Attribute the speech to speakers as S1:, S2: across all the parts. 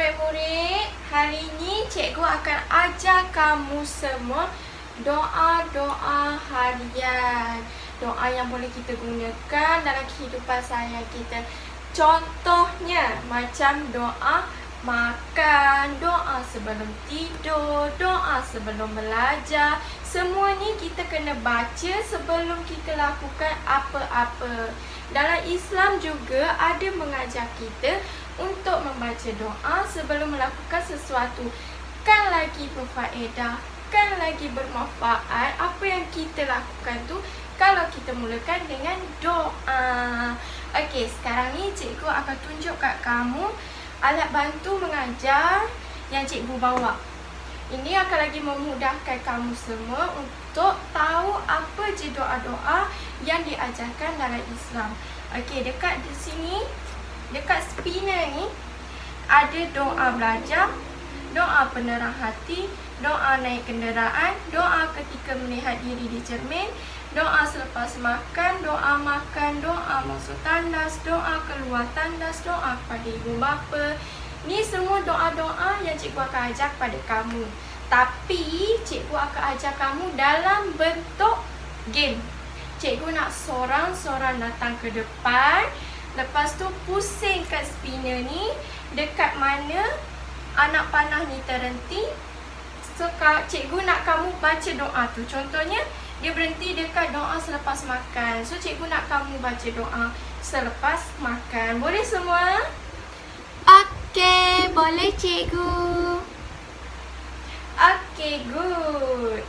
S1: murid-murid, hari ini cikgu akan ajar kamu semua doa-doa harian. Doa yang boleh kita gunakan dalam kehidupan seharian kita. Contohnya macam doa makan, doa sebelum tidur, doa sebelum belajar. Semua ni kita kena baca sebelum kita lakukan apa-apa. Dalam Islam juga ada mengajar kita untuk membaca doa sebelum melakukan sesuatu. Kan lagi berfaedah, kan lagi bermanfaat. Apa yang kita lakukan tu kalau kita mulakan dengan doa. Okey, sekarang ni cikgu akan tunjuk kat kamu alat bantu mengajar yang cikgu bawa. Ini akan lagi memudahkan kamu semua untuk tahu apa je doa-doa yang diajarkan dalam Islam. Okey, dekat di sini, dekat spinner ni ada doa belajar, doa penerang hati, doa naik kenderaan, doa ketika melihat diri di cermin, doa selepas makan, doa masuk tandas, doa keluar tandas, doa kepada ibu bapa. Ni semua doa-doa yang cikgu akan ajar kepada kamu. Tapi cikgu akan ajar kamu dalam bentuk game. Cikgu nak sorang-sorang datang ke depan. Lepas tu pusingkan spinner ni dekat mana anak panah ni terhenti. So cikgu nak kamu baca doa tu. Contohnya dia berhenti dekat doa selepas makan. So cikgu nak kamu baca doa selepas makan. Boleh semua? Okey, boleh cikgu. Okey, good.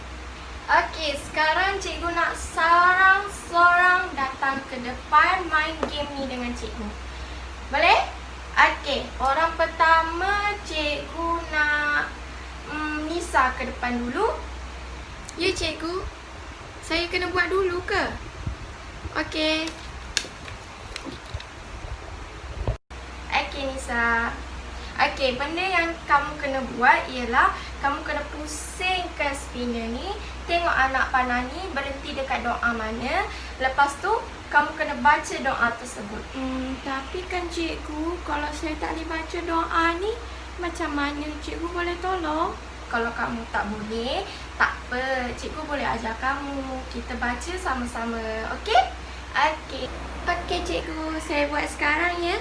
S1: Okey, sekarang cikgu nak sorang-sorang datang ke depan main game ni dengan cikgu. Boleh? Okey, orang pertama cikgu nak Nisa ke depan dulu. Ya cikgu. Saya kena buat dulu ke? Okey. Okey Nisa. Okey, benda yang kamu kena buat ialah kamu kena pusingkan spinner ni. Tengok anak panah ni berhenti dekat doa mana. Lepas tu kamu kena baca doa tersebut. Tapi kan cikgu, kalau saya tak boleh baca doa ni, macam mana cikgu boleh tolong? Kalau kamu tak boleh, tak apa. Cikgu boleh ajar kamu. Kita baca sama-sama. Okey? Okey. Okey cikgu, saya buat sekarang ya.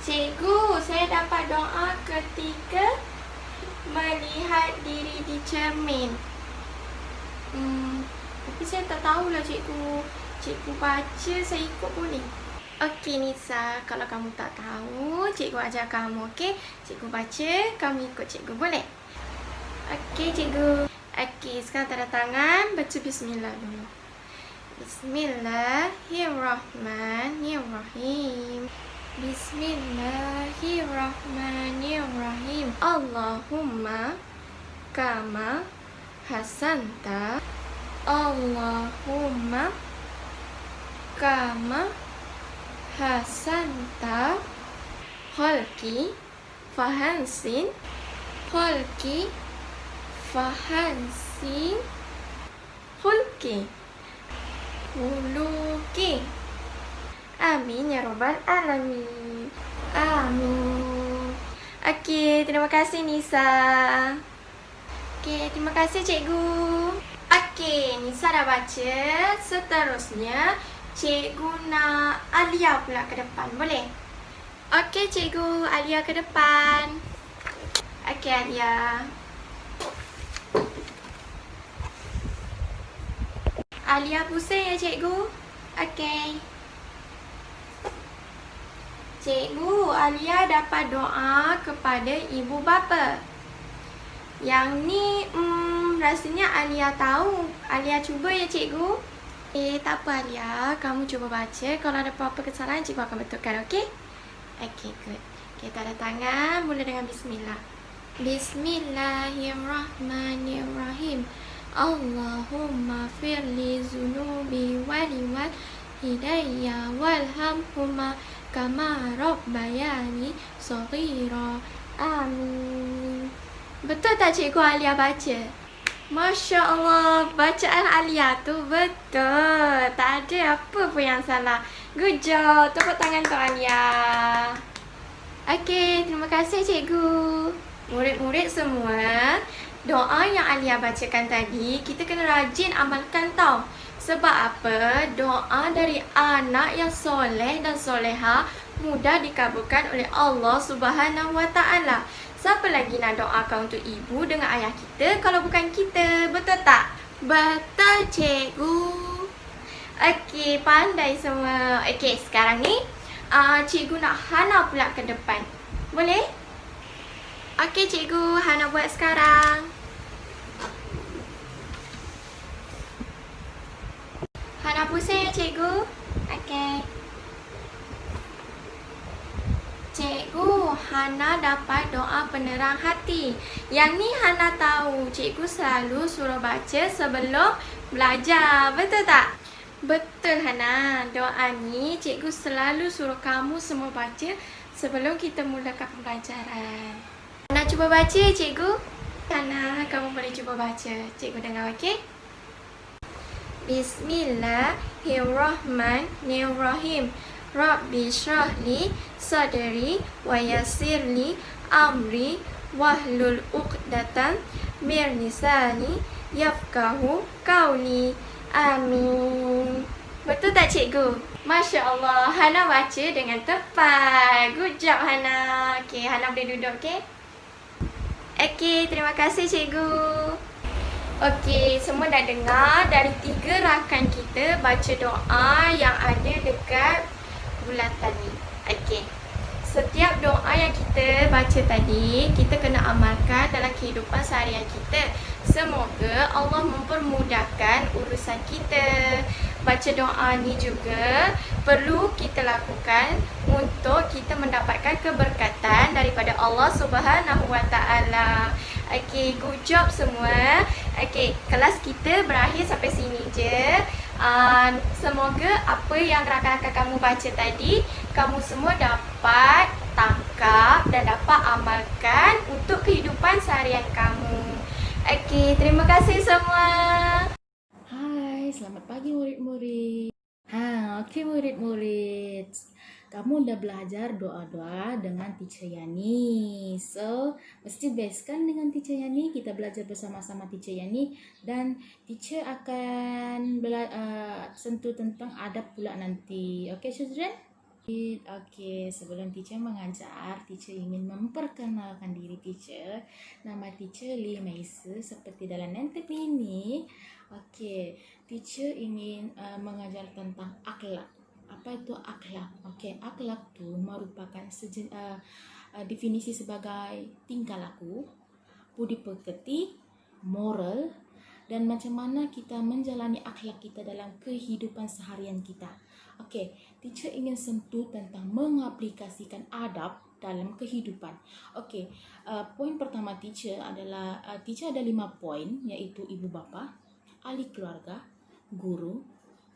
S1: Cikgu, saya dapat doa ketika melihat diri di cermin. Tapi saya tak tahulah cikgu. Cikgu baca, saya ikut boleh? Okey Nisa, kalau kamu tak tahu, cikgu ajar kamu, okey? Cikgu baca, kamu ikut cikgu, boleh? Okey cikgu. Okey, sekarang tanda tangan, baca bismillah dulu. Bismillahirrahmanirrahim. Bismillahirrahmanirrahim. Allahumma kama hasanta. Allahumma kama hasanta khalqi fahansin. Khalqi fahansin khulqi khuluqi. Amin ya rabbal alamin. Amin. Okey, terima kasih Nisa. Okey, terima kasih cikgu. Okey, Nisa dah baca. Seterusnya cikgu nak Alia pula ke depan. Boleh? Okey cikgu, Alia ke depan. Okey Alia. Alia pusing ya cikgu. Okey. Cikgu, Alia dapat doa kepada ibu bapa. Yang ni rasanya Alia tahu. Alia cuba ya cikgu. Tak apa Alia, kamu cuba baca. Kalau ada apa-apa kesalahan, cikgu akan betulkan, okey? Okey, good. Kita ada tangan, mula dengan bismillah. Bismillahirrahmanirrahim. Allahumma firli zunubi waliwal hidayah walhamhuma kama rabbayani saghira. Amin. Betul tak cikgu Alia baca? Masya Allah, bacaan Alia tu betul. Tak ada apa pun yang salah. Good job. Tepuk tangan untuk Alia. Okey, terima kasih cikgu. Murid-murid semua, doa yang Alia bacakan tadi, kita kena rajin amalkan tau. Sebab apa? Doa dari anak yang soleh dan soleha mudah dikabulkan oleh Allah Subhanahu Wa Taala. Siapa lagi nak doakan untuk ibu dengan ayah kita kalau bukan kita? Betul tak? Betul, cikgu. Okey, pandai semua. Okey, sekarang ni cikgu nak Hana pula ke depan. Boleh? Okey, cikgu. Hana buat sekarang. Hana pusing ya, cikgu. Okey. Cikgu, Hana dapat doa penerang hati. Yang ni Hana tahu. Cikgu selalu suruh baca sebelum belajar. Betul tak? Betul, Hana. Doa ni cikgu selalu suruh kamu semua baca sebelum kita mulakan pembelajaran. Hana cuba baca, cikgu. Hana, kamu boleh cuba baca. Cikgu dengar, okey? Bismillahirrahmanirrahim. Rabbi syrahli sadri wa yassirli amri wahlul uqdatan mir lisani yafqahu qauli. Amin. Betul tak, cikgu? Masya Allah, Hana baca dengan tepat. Good job, Hana. Okey, Hana boleh duduk, okey? Okey, terima kasih, cikgu. Okey, semua dah dengar dari 3 rakan kita baca doa yang ada dekat bulatan ni. Okey. Setiap doa yang kita baca tadi, kita kena amalkan dalam kehidupan seharian kita. Semoga Allah mempermudahkan urusan kita. Baca doa ni juga perlu kita lakukan untuk kita mendapatkan keberkatan daripada Allah Subhanahu Wa Taala. Okey, good job semua. Okey, kelas kita berakhir sampai sini je. Semoga apa yang rakan-rakan kamu baca tadi, kamu semua dapat tangkap dan dapat amalkan untuk kehidupan seharian kamu. Okey, terima kasih semua.
S2: Hai, selamat pagi murid-murid. Okey murid-murid. Kamu dah belajar doa-doa dengan Teacher Yani. So, mesti best kan dengan Teacher Yani? Kita belajar bersama-sama Teacher Yani dan Teacher akan sentuh tentang adab pula nanti. Okay, children? Okay, sebelum Teacher mengajar, Teacher ingin memperkenalkan diri Teacher. Nama Teacher Lee Meise seperti dalam NTP ini. Okay, Teacher ingin mengajar tentang akhlak. Apa itu akhlak? Okay, akhlak tu merupakan definisi sebagai tingkah laku, budi pekerti, moral dan macam mana kita menjalani akhlak kita dalam kehidupan seharian kita. Okay, Teacher ingin sentuh tentang mengaplikasikan adab dalam kehidupan. Okay, poin pertama Teacher adalah Teacher ada 5 poin, iaitu ibu bapa, ahli keluarga, guru,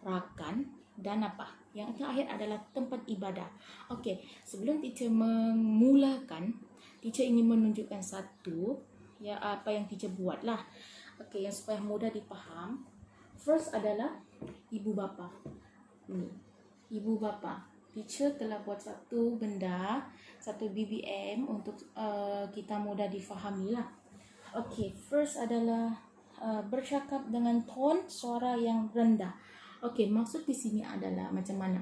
S2: rakan dan apa? Yang terakhir adalah tempat ibadah. Okey, sebelum Teacher memulakan, Teacher ingin menunjukkan satu apa yang Teacher buatlah. Okey, yang supaya mudah dipaham. First adalah ibu bapa. Ini, ibu bapa. Teacher telah buat satu benda, satu BBM untuk kita mudah difahami lah. Okey, first adalah bercakap dengan tone suara yang rendah. Okey, maksud di sini adalah macam mana?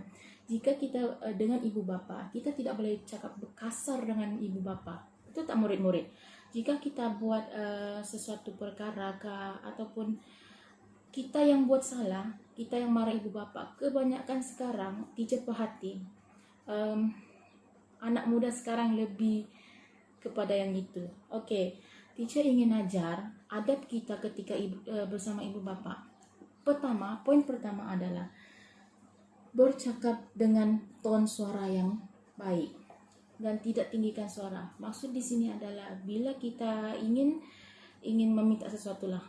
S2: Jika kita dengan ibu bapa, kita tidak boleh cakap kasar dengan ibu bapa. Betul tak murid-murid? Jika kita buat sesuatu perkara ataupun kita yang buat salah, kita yang marah ibu bapa, kebanyakan sekarang Teacher perhati anak muda sekarang lebih kepada yang itu. Okey, Teacher ingin ajar adab kita ketika bersama ibu bapa. Poin pertama adalah bercakap dengan ton suara yang baik dan tidak tinggikan suara. Maksud di sini adalah bila kita ingin meminta sesuatu lah,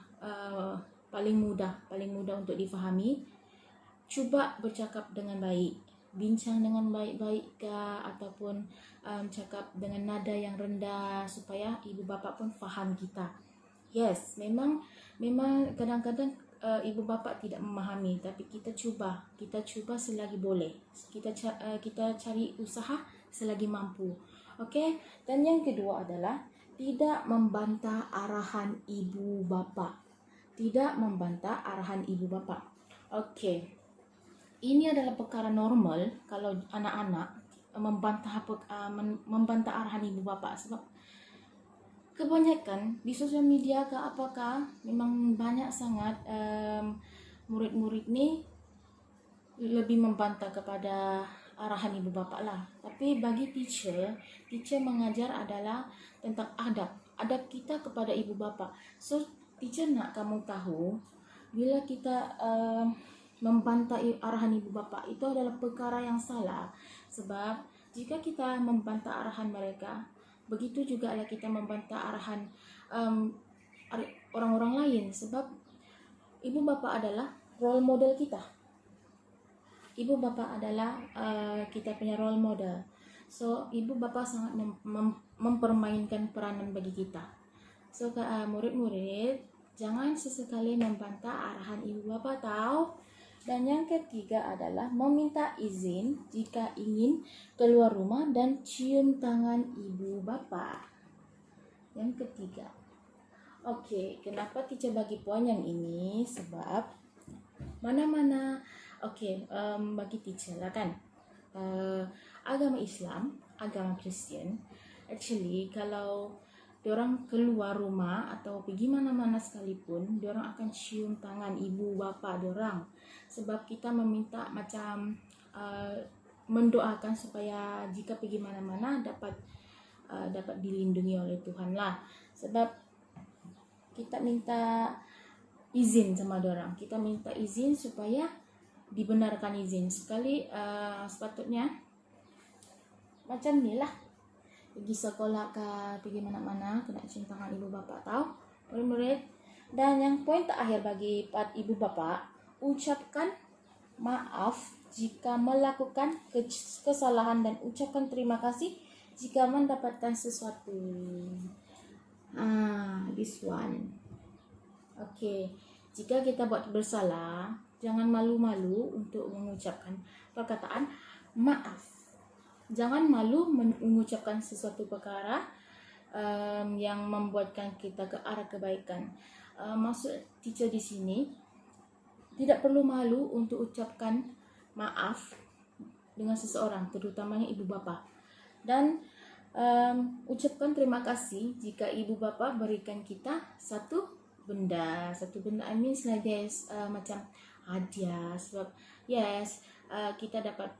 S2: paling mudah untuk difahami, cuba bercakap dengan baik, bincang dengan baik-baik ataupun cakap dengan nada yang rendah supaya ibu bapa pun faham kita. Yes, memang Memang kadang-kadang ibu bapa tidak memahami, tapi kita cuba selagi boleh. Kita cari usaha selagi mampu. Okey, dan yang kedua adalah tidak membantah arahan ibu bapa. Tidak membantah arahan ibu bapa. Okey. Ini adalah perkara normal kalau anak-anak membantah arahan ibu bapa, sebab kebanyakan di sosial media ke apakah memang banyak sangat murid-murid ni lebih membantah kepada arahan ibu bapa lah. Tapi bagi teacher mengajar adalah tentang adab kita kepada ibu bapa. So teacher nak kamu tahu, bila kita membantah arahan ibu bapa itu adalah perkara yang salah, sebab jika kita membantah arahan mereka, begitu juga lah kita membantah arahan orang-orang lain, sebab ibu bapa adalah role model kita. Ibu bapa adalah kita punya role model. So ibu bapa sangat mempermainkan peranan bagi kita. So murid-murid, jangan sesekali membantah arahan ibu bapa tahu. Dan yang ketiga adalah meminta izin jika ingin keluar rumah dan cium tangan ibu bapa. Yang ketiga. Okey, kenapa teacher bagi poin yang ini? Sebab mana-mana bagi teacher lah kan. Agama Islam, agama Kristian, actually kalau diorang keluar rumah atau pergi mana-mana sekalipun, diorang akan cium tangan ibu bapa diorang. Sebab kita meminta macam mendoakan supaya jika pergi mana-mana dapat dilindungi oleh Tuhan lah. Sebab kita minta izin sama diorang. Kita minta izin supaya dibenarkan izin. Sekali sepatutnya macam ni lah. Pergi sekolah ke, pergi mana-mana, kena cium tangan ibu bapa tahu, murid-murid. Dan yang poin terakhir bagi ibu bapa, ucapkan maaf jika melakukan kesalahan dan ucapkan terima kasih jika mendapatkan sesuatu. This one. Okey, jika kita buat bersalah, jangan malu-malu untuk mengucapkan perkataan maaf. Jangan malu mengucapkan sesuatu perkara yang membuatkan kita ke arah kebaikan. Maksud teacher di sini, tidak perlu malu untuk ucapkan maaf dengan seseorang, terutamanya ibu bapa. Dan ucapkan terima kasih jika ibu bapa berikan kita satu benda. I mean like this, macam hadiah. Sebab kita dapat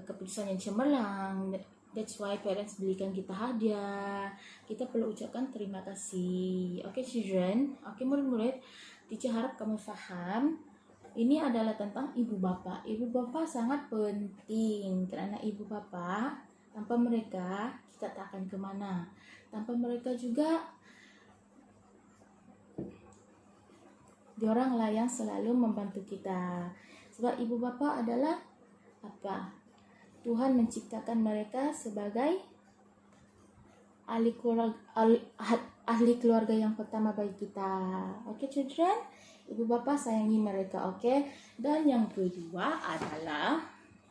S2: keputusan yang cemerlang. That's why parents belikan kita hadiah. Kita perlu ucapkan terima kasih. Okay children, okay murid-murid, teacher harap kamu faham. Ini adalah tentang ibu bapa. Ibu bapa sangat penting, kerana ibu bapa, tanpa mereka kita tak akan ke mana. Tanpa mereka juga diorang lah yang selalu membantu kita. Sebab ibu bapa adalah apa? Tuhan menciptakan mereka sebagai ahli keluarga yang pertama bagi kita. Okay children, ibu bapa sayangi mereka, okay? Dan yang kedua adalah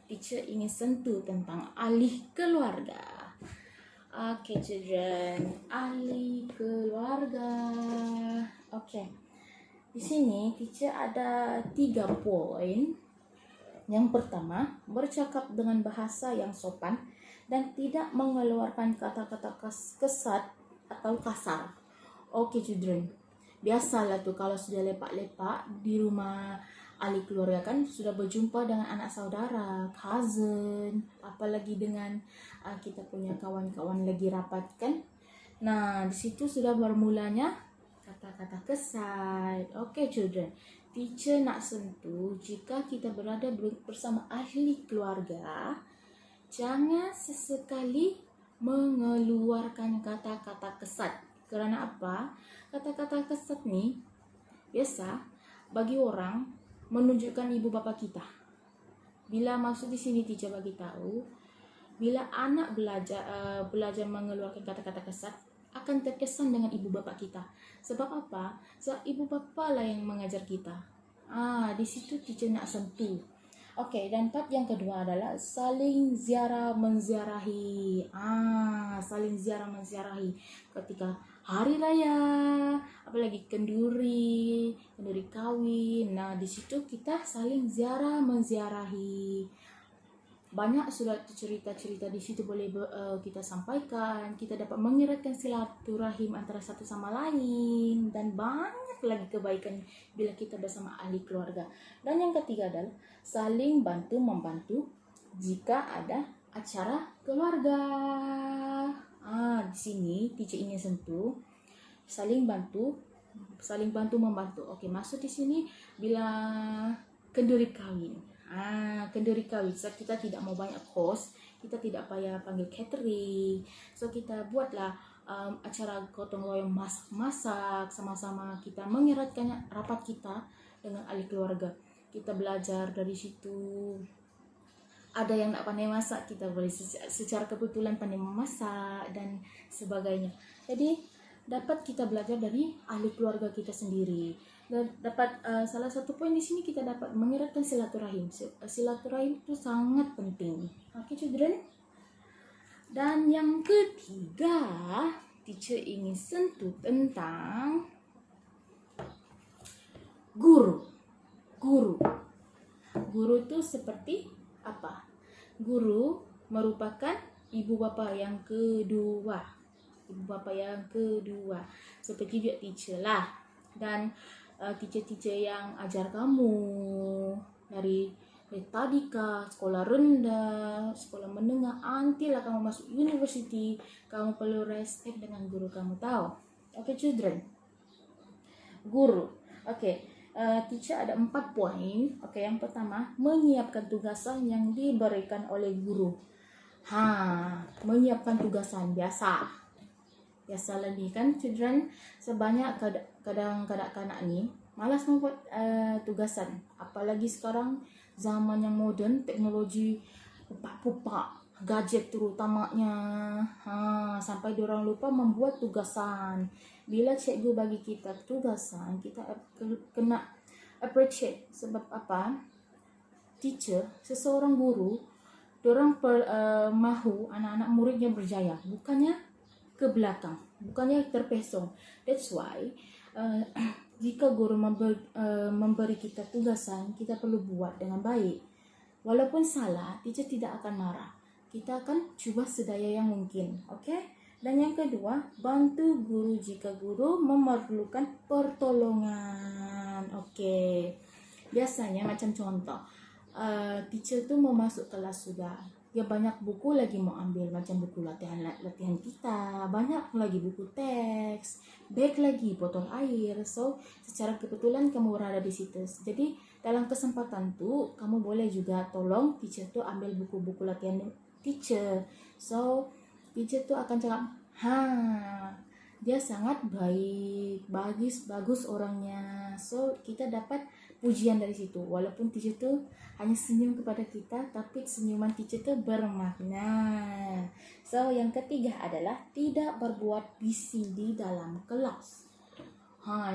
S2: teacher ingin sentuh tentang ahli keluarga. Okay children, ahli keluarga. Okay, di sini teacher ada 3 poin. Yang pertama, bercakap dengan bahasa yang sopan dan tidak mengeluarkan kata-kata kesat atau kasar. Okay children, biasalah tu kalau sudah lepak-lepak di rumah ahli keluarga kan, sudah berjumpa dengan anak saudara, cousin, apalagi dengan kita punya kawan-kawan lagi rapat kan. Nah, di situ sudah bermulanya kata-kata kesat. Okay children, teacher nak sentuh, jika kita berada bersama ahli keluarga, jangan sesekali mengeluarkan kata-kata kesat. Kerana apa? Kata-kata kesat ni biasa bagi orang menunjukkan ibu bapa kita. Bila maksud di sini teacher bagi tahu, bila anak belajar mengeluarkan kata-kata kesat, akan terkesan dengan ibu bapa kita. Sebab apa? Sebab ibu bapa lah yang mengajar kita. Di situ teacher nak sentuh. Okey, dan part yang kedua adalah saling ziarah menziarahi. Saling ziarah menziarahi ketika hari raya, apalagi kenduri kawin. Nah, di situ kita saling ziarah menziarahi. Banyak sudah cerita-cerita di situ boleh kita sampaikan. Kita dapat mengeratkan silaturahim antara satu sama lain, dan banyak lagi kebaikan bila kita bersama ahli keluarga. Dan yang ketiga adalah saling bantu membantu jika ada acara keluarga. Di sini teacher ingin sentuh saling bantu membantu. Okey, maksud di sini bila kenduri kahwin. Kenduri kahwin. So, kita tidak mau banyak kos, kita tidak payah panggil catering. So, kita buatlah acara gotong royong, masak-masak sama-sama, kita mengeratkan rapat kita dengan ahli keluarga. Kita belajar dari situ. Ada yang nak pandai masak, kita boleh secara kebetulan pandai memasak dan sebagainya. Jadi dapat kita belajar dari ahli keluarga kita sendiri. Dan dapat salah satu poin di sini kita dapat mengeratkan silaturahim. Silaturahim itu sangat penting. Okay, children. Dan yang ketiga, teacher ingin sentuh tentang guru. Guru itu seperti apa? Guru merupakan ibu bapa yang kedua. Seperti juga teacher lah. Dan teacher-teacher yang ajar kamu dari tadika, sekolah rendah, sekolah menengah, until kamu masuk university, kamu perlu respect dengan guru kamu, tahu? Okay, children. Guru. Okay, teacher ada 4 poin. Okay, yang pertama, menyiapkan tugasan yang diberikan oleh guru. Menyiapkan tugasan biasalah ni kan, children. Sebanyak kadang kanak-kanak ni malas membuat tugasan. Apalagi sekarang zaman yang moden, teknologi pupak-pupak, gadget terutamanya. Sampai diorang lupa membuat tugasan. Bila cikgu bagi kita tugasan, kita kena appreciate. Sebab apa? Teacher, seseorang guru, diorang mahu anak-anak muridnya berjaya, bukannya ke belakang, bukannya terpesong. That's why jika guru memberi kita tugasan, kita perlu buat dengan baik. Walaupun salah, teacher tidak akan marah. Kita akan cuba sedaya yang mungkin. Okay? Dan yang kedua, bantu guru jika guru memerlukan pertolongan. Okay. Biasanya macam contoh, teacher tu mau masuk kelas sudah. Dia banyak buku lagi mau ambil, macam buku latihan kita, banyak lagi buku teks, beg lagi, botol air. So, secara kebetulan kamu berada di situ. Jadi, dalam kesempatan tu, kamu boleh juga tolong teacher tu ambil buku-buku latihan teacher. So, teacher tu akan cakap, dia sangat baik, bagus orangnya. So, kita dapat pujian dari situ. Walaupun teacher tu hanya senyum kepada kita, tapi senyuman teacher tu bermakna. So, yang ketiga adalah tidak berbuat bising di dalam kelas.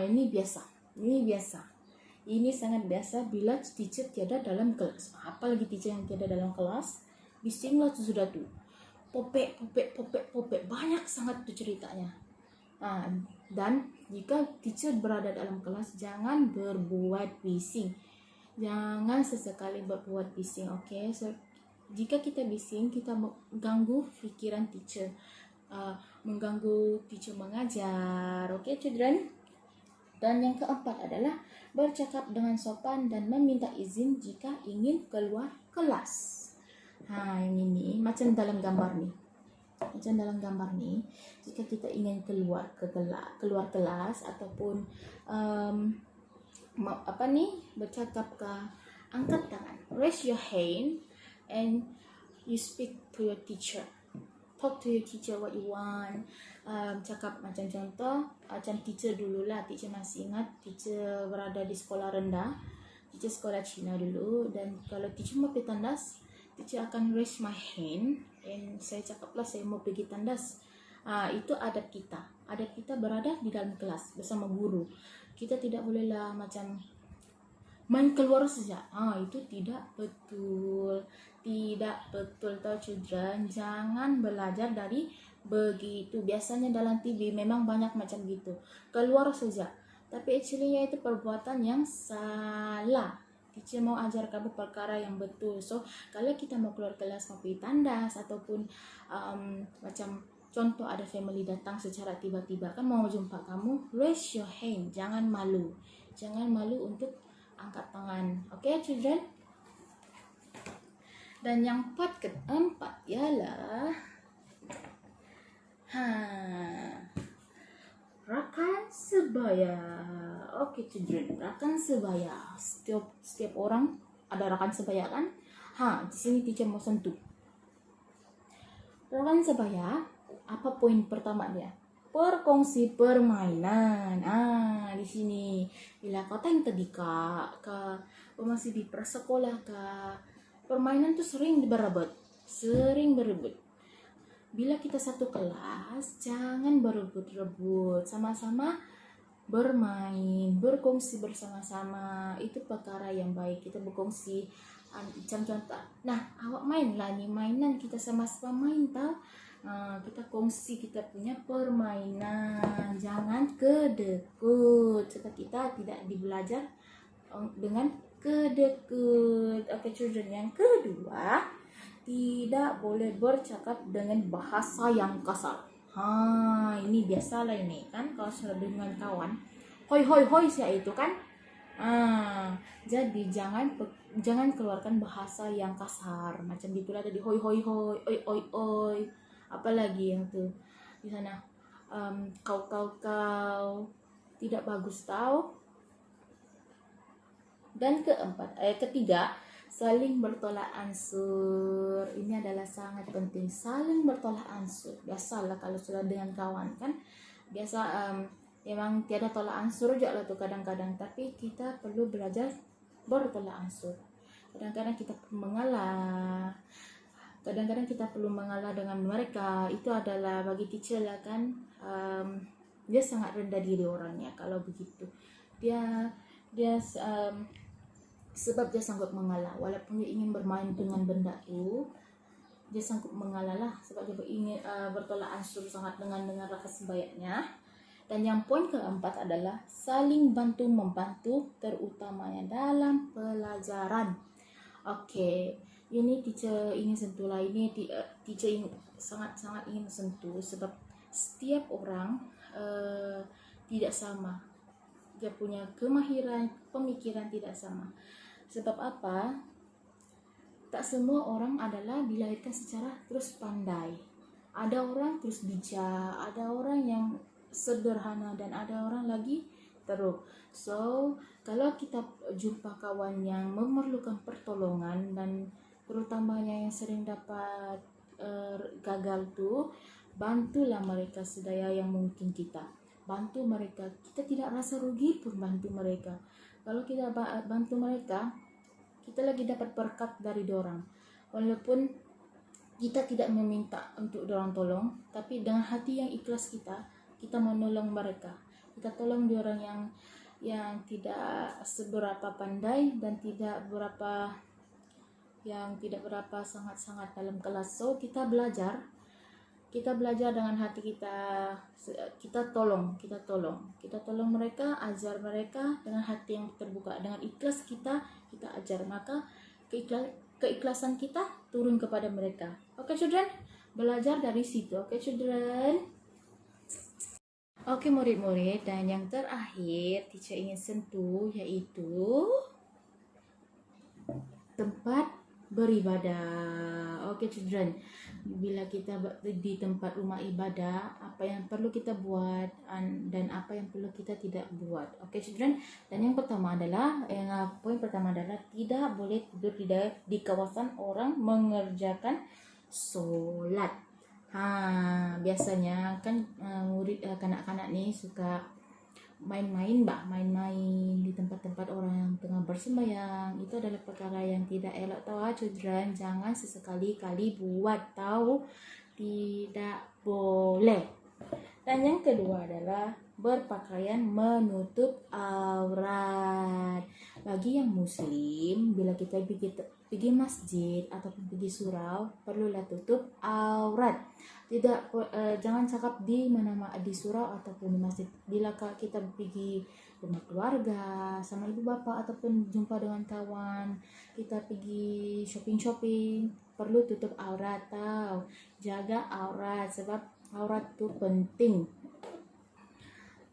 S2: Ini biasa. Ini sangat biasa bila teacher tiada dalam kelas. Apalagi teacher yang tiada dalam kelas, bisinglah tu sudah tu. Popek. Banyak sangat tu ceritanya. Dan jika teacher berada dalam kelas, jangan berbuat bising. Jangan sesekali berbuat bising. Okay? So, jika kita bising, kita mengganggu fikiran teacher, mengganggu teacher mengajar. Okay, children? Dan yang keempat adalah bercakap dengan sopan dan meminta izin jika ingin keluar kelas. Ini macam dalam gambar ni. Jika kita ingin keluar kelas ataupun bercakap ke, angkat tangan, raise your hand and you speak to your teacher. Talk to your teacher what you want. Cakap macam contoh, macam teacher dululah. Teacher masih ingat, teacher berada di sekolah rendah, teacher sekolah Cina dulu. Dan kalau teacher mau pergi tandas, teacher akan raise my hand and saya cakaplah saya mau pergi tandas. Itu adat kita. Adat kita berada di dalam kelas bersama guru. Kita tidak bolehlah macam main keluar saja. Itu tidak betul. Tidak betul tau children. Jangan belajar dari begitu. Biasanya dalam TV memang banyak macam gitu. Keluar saja. Tapi actually itu perbuatan yang salah. Teacher mau ajar kamu perkara yang betul. So, kalau kita mau keluar kelas mau pergi tandas ataupun macam contoh ada family datang secara tiba-tiba kan mau jumpa kamu, raise your hand, jangan malu. Jangan malu untuk angkat tangan. Okay, children? Dan yang keempat ialah rakan sebaya. Okay, children, rakan sebaya. Setiap orang ada rakan sebaya kan? Di sini teacher mau sentuh. Rakan sebaya, apa poin pertama dia? Berkongsi permainan. Di sini bila kau tanya tadi kak masih di prasekolah kak, permainan tuh sering berebut. Bila kita satu kelas, jangan berebut-rebut, sama-sama bermain, berkongsi bersama-sama. Itu perkara yang baik. Kita berkongsi contoh. Awak main lah nih mainan, kita sama-sama main tau. Kita kongsi kita punya permainan, jangan kedekut sebab kita tidak dibelajar dengan kedekut. Okay, children, yang kedua, tidak boleh bercakap dengan bahasa yang kasar. Ini biasalah ini kan kalau sudah dengan kawan, hoi saya itu kan. Jadi jangan keluarkan bahasa yang kasar macam gitulah tadi, hoi oi. Apalagi yang tuh di sana kau tidak bagus tahu. Dan ketiga, saling bertolak ansur. Ini adalah sangat penting, saling bertolak ansur. Biasalah kalau sudah dengan kawan kan biasa memang tiada tolak ansur aja lah tuh kadang-kadang, tapi kita perlu belajar bertolak ansur. Kadang-kadang kita perlu mengalah dengan mereka. Itu adalah bagi teacher lah kan, dia sangat rendah diri orangnya kalau begitu. Dia sebab dia sanggup mengalah walaupun dia ingin bermain dengan benda itu, dia sanggup mengalah lah sebab dia ingin bertolak ansur sangat dengan rakan sebayanya. Dan yang poin keempat adalah saling bantu membantu, terutamanya dalam pelajaran. Okay, ini teacher ingin sentuh lah. Ini teacher sangat ingin sentuh sebab setiap orang tidak sama. Dia punya kemahiran, pemikiran tidak sama. Sebab apa? Tak semua orang adalah dilahirkan secara terus pandai. Ada orang terus bijak, ada orang yang sederhana, dan ada orang lagi teruk. So, kalau kita jumpa kawan yang memerlukan pertolongan dan terutamanya yang sering dapat gagal tuh, bantulah mereka sedaya yang mungkin kita. Bantu mereka. Kita tidak rasa rugi pun bantu mereka. Kalau kita bantu mereka, kita lagi dapat berkat dari dorang. Walaupun kita tidak meminta untuk dorang tolong, tapi dengan hati yang ikhlas kita menolong mereka. Kita tolong diorang yang tidak seberapa pandai dan tidak berapa sangat-sangat dalam kelas. So kita belajar dengan hati kita tolong mereka, ajar mereka dengan hati yang terbuka, dengan ikhlas kita ajar, maka keikhlasan kita turun kepada mereka. Okay, children, belajar dari situ. Okay, children. Oke, murid-murid, dan yang terakhir teacher ingin sentuh yaitu tempat beribadah. Oke, children, bila kita di tempat rumah ibadah, apa yang perlu kita buat dan apa yang perlu kita tidak buat. Oke, children, dan poin pertama adalah tidak boleh tidur di kawasan orang mengerjakan solat. Biasanya kan murid kanak-kanak nih suka main-main di tempat-tempat orang yang tengah bersembahyang. Itu adalah perkara yang tidak elok tahu children. Jangan sesekali-kali buat tahu. tidak boleh. Dan yang kedua adalah berpakaian menutup aurat. Bagi yang muslim, bila kita pergi masjid ataupun pergi surau, perlulah tutup aurat. Jangan cakap di mana-mana, di surau ataupun di masjid. Bila kita pergi rumah keluarga sama ibu bapa ataupun jumpa dengan kawan, kita pergi shopping, perlu tutup aurat, tahu. Jaga aurat sebab aurat itu penting.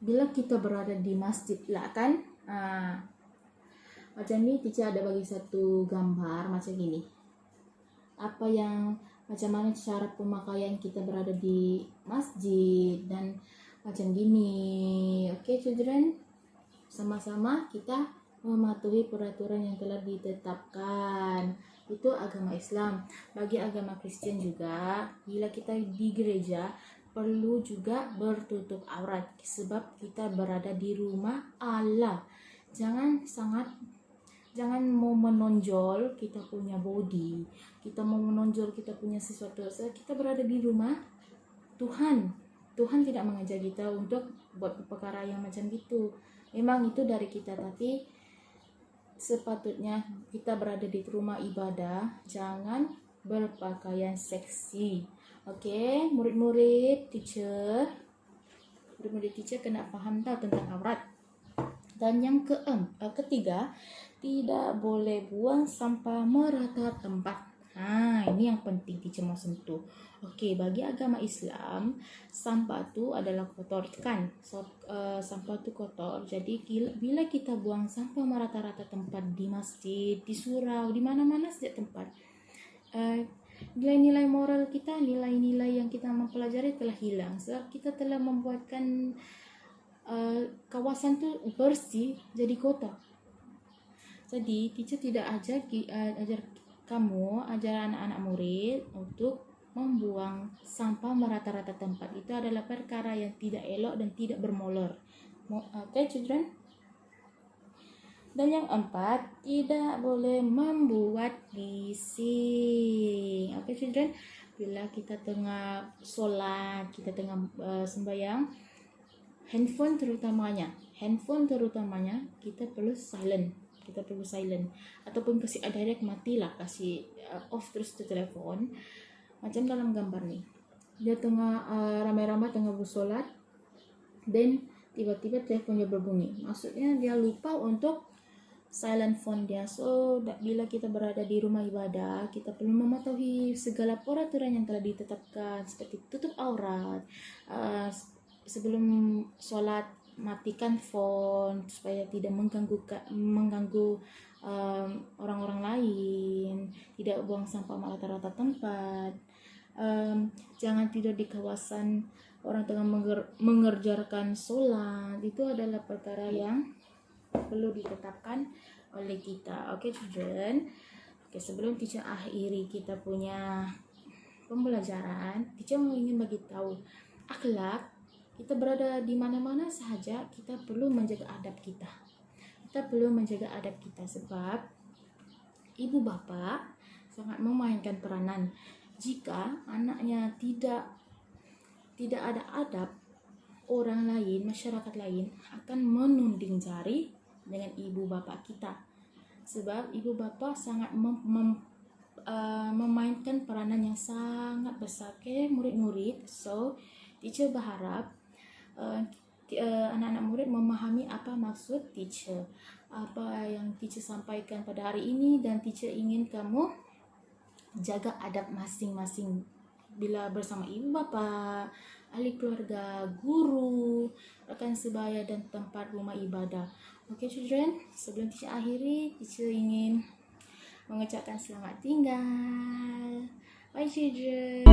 S2: Bila kita berada di masjid lah kan, macam ni teacher ada bagi satu gambar macam gini. Macam mana cara pemakaian kita berada di masjid dan macam gini. Okay children, sama-sama kita mematuhi peraturan yang telah ditetapkan. Itu agama Islam. Bagi agama Kristen juga, bila kita di gereja perlu juga bertutup aurat sebab kita berada di rumah Allah. Jangan mau menonjol kita punya body, kita mau menonjol kita punya sesuatu. Kita berada di rumah Tuhan. Tuhan tidak mengajar kita untuk buat perkara yang macam gitu. Memang itu dari kita, tapi sepatutnya kita berada di rumah ibadah, jangan berpakaian seksi. Okey, murid-murid teacher kena faham tahu tentang aurat. Dan yang ketiga, tidak boleh buang sampah merata tempat. Ini yang penting teacher mau sentuh. Okey, bagi agama Islam, sampah tu adalah kotor kan? Sampah tu kotor. Jadi bila kita buang sampah merata-rata tempat di masjid, di surau, di mana-mana saja tempat, nilai-nilai moral kita, nilai-nilai yang kita mempelajari telah hilang. Sebab kita telah membuatkan kawasan tu bersih jadi kotor. Jadi teacher tidak ajar anak-anak murid untuk membuang sampah merata-rata tempat. Itu adalah perkara yang tidak elok dan tidak bermolor. Okay children? Dan yang 4, tidak boleh membuat bising. Okay children? Bila kita tengah solat, kita tengah sembahyang, handphone terutamanya kita perlu silent. Ataupun kasih direct matilah, kasih off terus tu telefon. Macam dalam gambar ni, dia tengah ramai-ramai tengah bersolat, dan tiba-tiba telefonnya berbunyi. Maksudnya dia lupa untuk silent phone dia. So bila kita berada di rumah ibadah, kita perlu mematuhi segala peraturan yang telah ditetapkan, seperti tutup aurat, sebelum solat matikan phone supaya tidak mengganggu orang-orang lain, tidak buang sampah merata-rata tempat, jangan tidur di kawasan orang tengah mengerjakan solat. Itu adalah perkara yang perlu ditetapkan oleh kita. Okay children? Okay, sebelum teacher akhiri kita punya pembelajaran, teacher ingin bagi tahu akhlak. Kita berada di mana-mana sahaja, kita perlu menjaga adab kita. Sebab ibu bapa sangat memainkan peranan. Jika anaknya tidak ada adab, orang lain, masyarakat lain akan menunding jari dengan ibu bapa kita. Sebab ibu bapa sangat memainkan peranan yang sangat besar. Okay, murid-murid. So, teacher berharap anak-anak murid memahami apa maksud teacher, apa yang teacher sampaikan pada hari ini, dan teacher ingin kamu jaga adab masing-masing bila bersama ibu bapa, ahli keluarga, guru, rekan sebaya dan tempat rumah ibadah. Okay children, sebelum teacher akhiri, teacher ingin mengucapkan selamat tinggal. Bye children.